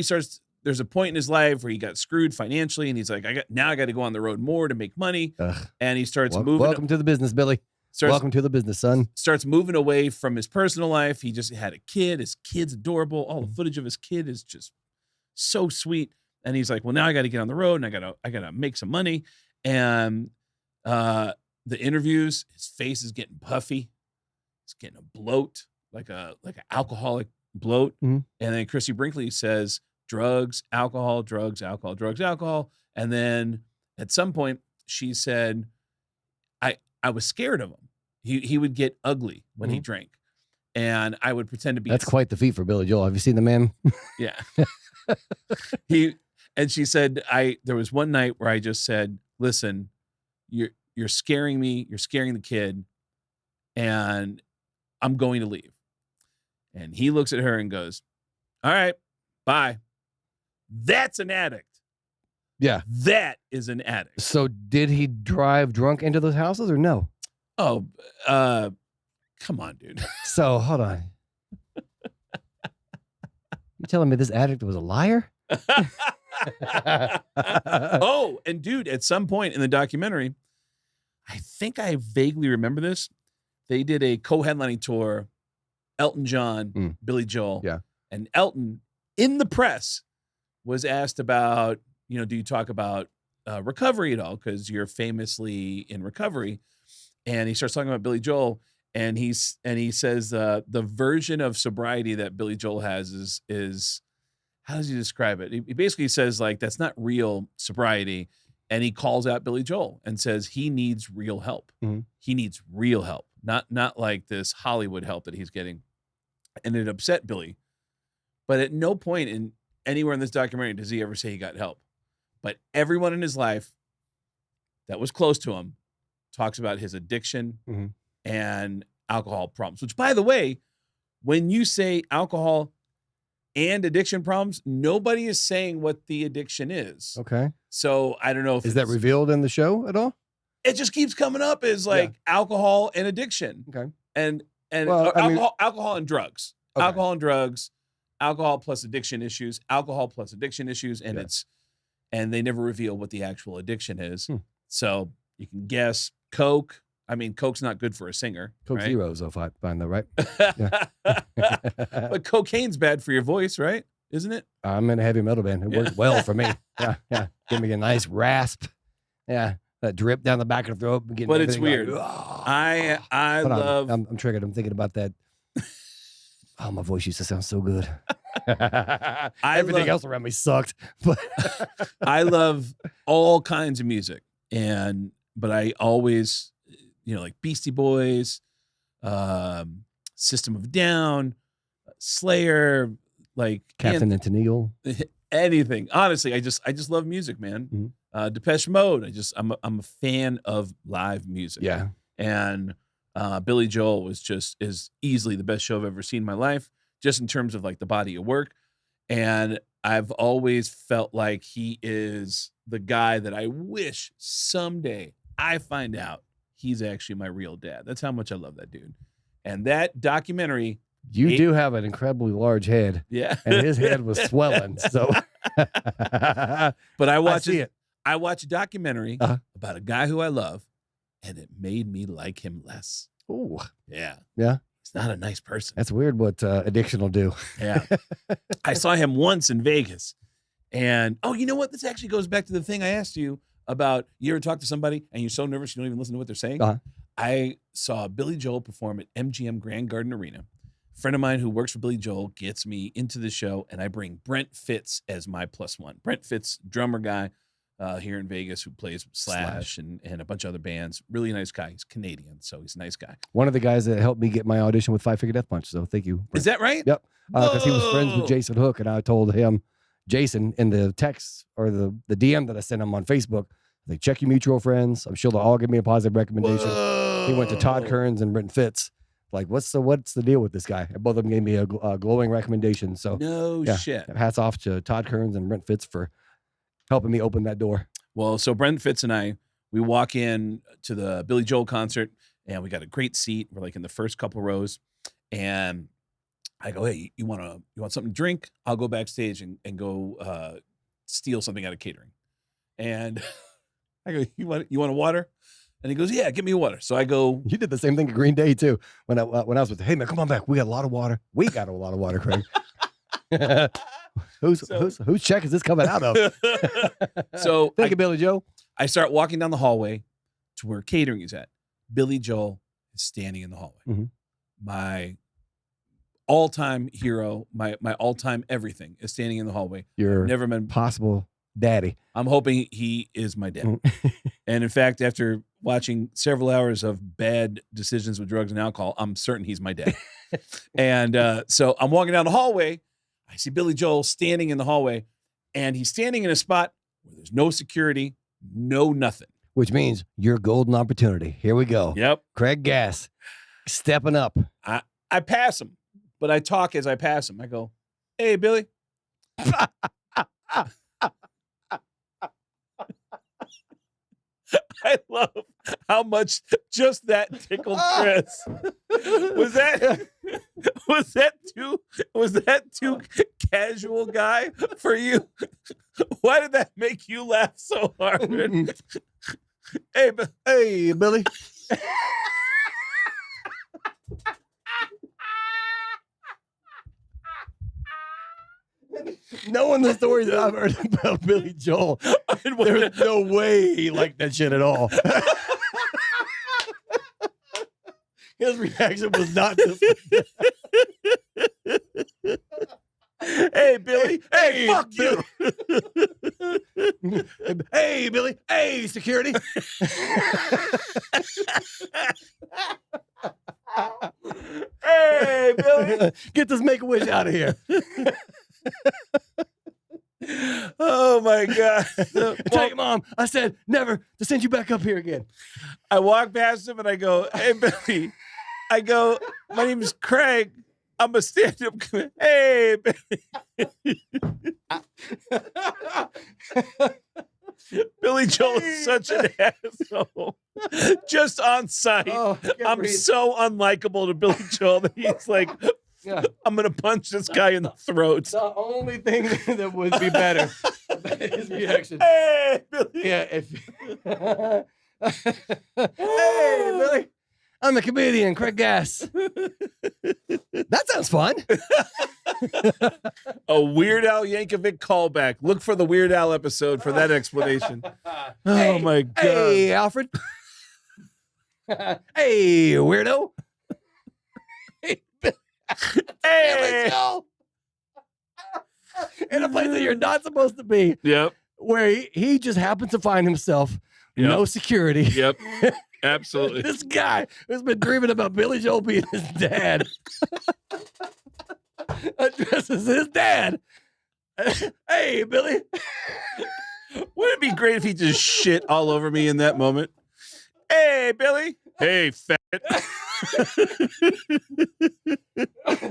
starts, there's a point in his life where he got screwed financially, and he's like, I got to go on the road more to make money. And he starts moving. Welcome to the business, Billy. Welcome to the business, son. Starts moving away from his personal life. He just had a kid. His kid's adorable. All the footage of his kid is just so sweet. And he's like, well, now I got to get on the road, and I gotta make some money. And the interviews, his face is getting puffy. He's getting a bloat, like an alcoholic bloat. And then Christy Brinkley says, drugs, alcohol, drugs, alcohol, drugs, alcohol. And then at some point, she said, I was scared of him. He would get ugly when he drank, and I would pretend to be. That's quite the feat for Billy Joel. Have you seen the man? Yeah. And she said, there was one night where I just said, listen, you're scaring me. You're scaring the kid, and I'm going to leave. And he looks at her and goes, all right, bye. That's an addict. Yeah. That is an addict. So did he drive drunk into those houses or no? Oh, come on, dude. So hold on. You telling me this addict was a liar? Oh, and dude, at some point in the documentary, I think I vaguely remember this. They did a co-headlining tour, Elton John, Billy Joel. Yeah. And Elton, in the press, was asked about, do you talk about recovery at all? Because you're famously in recovery. And he starts talking about Billy Joel, and he says the version of sobriety that Billy Joel has is how does he describe it? He basically says, like, that's not real sobriety. And he calls out Billy Joel and says he needs real help. He needs real help, not like this Hollywood help that he's getting. And it upset Billy. But at no point anywhere in this documentary does he ever say he got help. But everyone in his life that was close to him talks about his addiction and alcohol problems, which, by the way, when you say alcohol and addiction problems, nobody is saying what the addiction is. Okay. So I don't know if is that revealed in the show at all? It just keeps coming up as like alcohol and addiction. Okay. And Well, alcohol and drugs. Okay. Alcohol and drugs, alcohol plus addiction issues, alcohol plus addiction issues, and and they never reveal what the actual addiction is. So you can guess. Coke. I mean, Coke's not good for a singer. Coke right? Zero's, if I find that right. But cocaine's bad for your voice, right? Isn't it? I'm in a heavy metal band. It works well for me. Yeah. Give me a nice rasp. Yeah. That drip down the back of the throat. But it's weird. I love. I'm triggered. I'm thinking about that. Oh, my voice used to sound so good. Everything else around me sucked. But I love all kinds of music, but I always, like Beastie Boys, System of a Down, Slayer, like Captain and Tennille. Anything. Honestly, I just love music, man. Depeche Mode. I'm a fan of live music. Yeah. And Billy Joel is easily the best show I've ever seen in my life, just in terms of like the body of work. And I've always felt like he is the guy that I wish someday I find out he's actually my real dad. That's how much I love that dude. And that documentary. You do have an incredibly large head. Yeah. And his head was swelling. So, but I watched a documentary about a guy who I love, and it made me like him less. Oh, yeah. Yeah. He's not a nice person. That's weird what addiction will do. Yeah. I saw him once in Vegas. And, you know what? This actually goes back to the thing I asked you about. You ever talk to somebody and you're so nervous you don't even listen to what they're saying? I saw Billy Joel perform at MGM Grand Garden Arena. A friend of mine who works for Billy Joel gets me into the show, and I bring Brent Fitz as my +1. Brent Fitz, drummer guy here in Vegas who plays Slash and a bunch of other bands. Really nice guy. He's Canadian, so he's a nice guy. One of the guys that helped me get my audition with Five Finger Death Punch. So thank you, Brent. Is that right? Yep. Because he was friends with Jason Hook, and I told him, Jason, in the text or the DM that I sent him on Facebook, they check your mutual friends. I'm sure they'll all give me a positive recommendation. He went to Todd Kearns and Brent Fitz. Like, what's the deal with this guy? And both of them gave me a glowing recommendation. So no shit. Hats off to Todd Kearns and Brent Fitz for helping me open that door. Well, so Brent Fitz and we walk in to the Billy Joel concert, and we got a great seat. We're like in the first couple rows, and I go, hey, you want something to drink? I'll go backstage and go steal something out of catering. And I go, you want a water? And he goes, yeah, give me a water. So I go. You did the same thing at Green Day too. When I was with, hey man, come on back. We got a lot of water. We got a lot of water, Craig. Whose check is this coming out of? So thank you, Billy Joel. I start walking down the hallway to where catering is at. Billy Joel is standing in the hallway. My all-time hero, my all-time everything is standing in the hallway. Your never been possible Daddy. I'm hoping he is my dad. And in fact, after watching several hours of bad decisions with drugs and alcohol, I'm certain he's my dad. And so I'm walking down the hallway. I see Billy Joel standing in the hallway, and he's standing in a spot where there's no security, no nothing. Which means your golden opportunity. Here we go. Yep. Craig Gass, stepping up. I pass him, but I talk as I pass him. I go, "Hey, Billy." I love how much just that tickled Chris. Was that too casual, guy, for you? Why did that make you laugh so hard? Hey, Billy. Knowing the story that I've heard about Billy Joel, there's no way he liked that shit at all. His reaction was not this. Hey, Billy. Hey, fuck Billy. You. Hey, Billy. Hey, security. Hey, Billy. Get this Make-A-Wish out of here. Oh my God. Tell your mom I said never to send you back up here again. I walk past him and I go, "Hey, Billy." I go, "My name is Craig. I'm a stand-up comedian." Hey, Billy. Billy Joel is such an asshole. Just on sight. I'm so unlikable to Billy Joel that he's like, I'm going to punch this guy in the throat. The only thing that would be better about his reaction. Hey, Billy. Yeah. Hey, Billy. I'm a comedian, Craig Gass. That sounds fun. A Weird Al Yankovic callback. Look for the Weird Al episode for that explanation. Oh, my God. Hey, Alfred. Hey, Weirdo. Hey. In a place that you're not supposed to be. Yep. Where he just happens to find himself. Yep. No security. Yep. Absolutely. This guy who's been dreaming about Billy Joel being his dad addresses his dad. Hey, Billy. Wouldn't it be great if he just shit all over me in that moment? Hey, Billy. Hey, fat.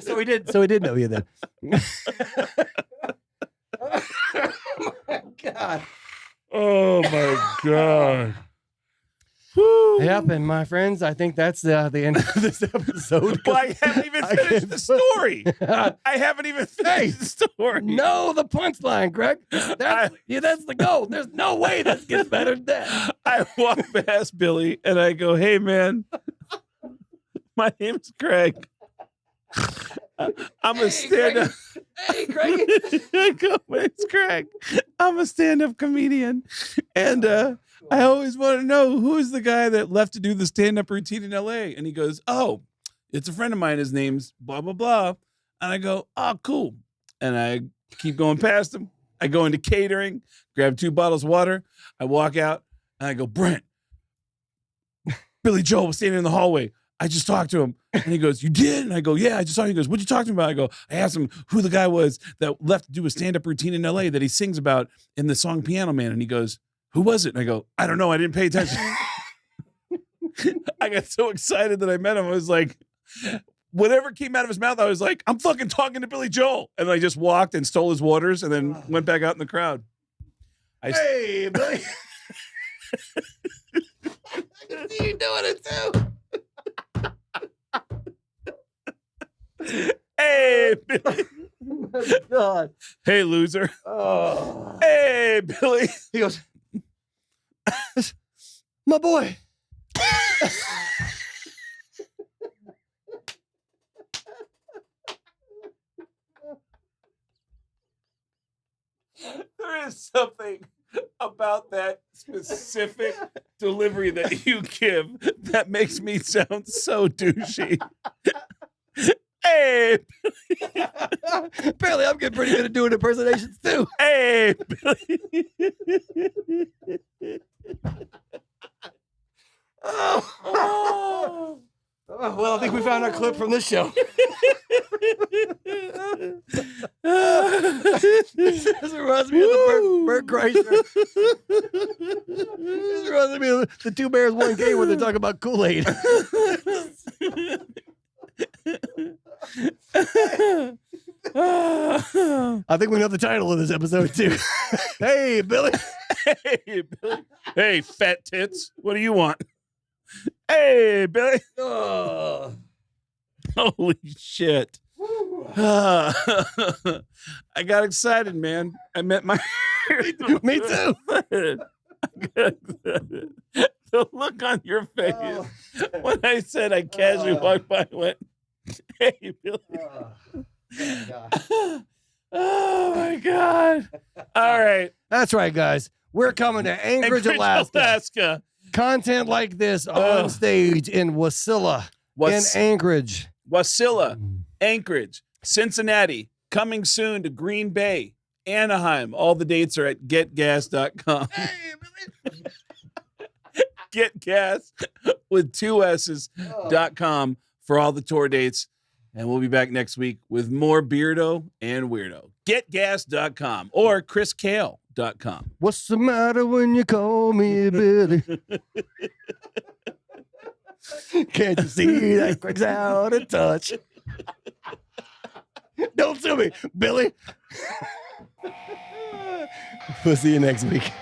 So he did know you then. Oh my God. Oh my God. Yep, and my friends, I think that's the end of this episode. Well, I haven't even finished the story. I haven't even finished the story. No, the punchline, Greg. That's the goal. There's no way this gets better than that. I walk past Billy and I go, "Hey, man, my name's Craig. I'm a stand-up." Hey, Craig. I go, "My name's Craig. I'm a stand-up comedian, and I always want to know who's the guy that left to do the stand-up routine in LA." And he goes, "Oh, it's a friend of mine. His name's blah, blah, blah." And I go, "Oh, cool." And I keep going past him. I go into catering, grab 2 bottles of water. I walk out and I go, "Brent, Billy Joel was standing in the hallway. I just talked to him." And he goes, "You did?" And I go, "Yeah, I just saw him." He goes, "What'd you talk to him about?" I go, "I asked him who the guy was that left to do a stand-up routine in LA that he sings about in the song Piano Man." And he goes, "Who was it?" And I go, "I don't know. I didn't pay attention." I got so excited that I met him. I was like, whatever came out of his mouth, I was like, "I'm fucking talking to Billy Joel." And I just walked and stole his waters and then went back out in the crowd. Hey, Billy. I can see you doing it too. Hey, Billy. Oh my God. Hey, loser. Oh. Hey, Billy. He goes, "My boy." There is something about that specific delivery that you give that makes me sound so douchey. Hey, Apparently, I'm getting pretty good at doing impersonations too. hey, Oh, well, I think we found our clip from this show. This reminds me of the Bert Kreischer. This reminds me of the Two Bears, One Cave where they're talking about Kool-Aid. I think we know the title of this episode too. Hey, Billy. hey, Billy. Hey, fat tits. What do you want? Hey, Billy. Oh. Holy shit. I got excited, man. I met my. Me too. The look on your face when I said I casually walked by and went, hey, Billy. Oh, my God. All right. That's right, guys. We're coming to Anchorage, Alaska. Content like this on stage in Wasilla, in Anchorage. Wasilla, Anchorage, Cincinnati, coming soon to Green Bay, Anaheim. All the dates are at getgas.com. Getgas with 2 S's.com for all the tour dates. And we'll be back next week with more Beardo and Weirdo. Getgas.com or chriskale.com. What's the matter when you call me Billy? Can't you see that quick's out of touch? Don't sue me, Billy. We'll see you next week.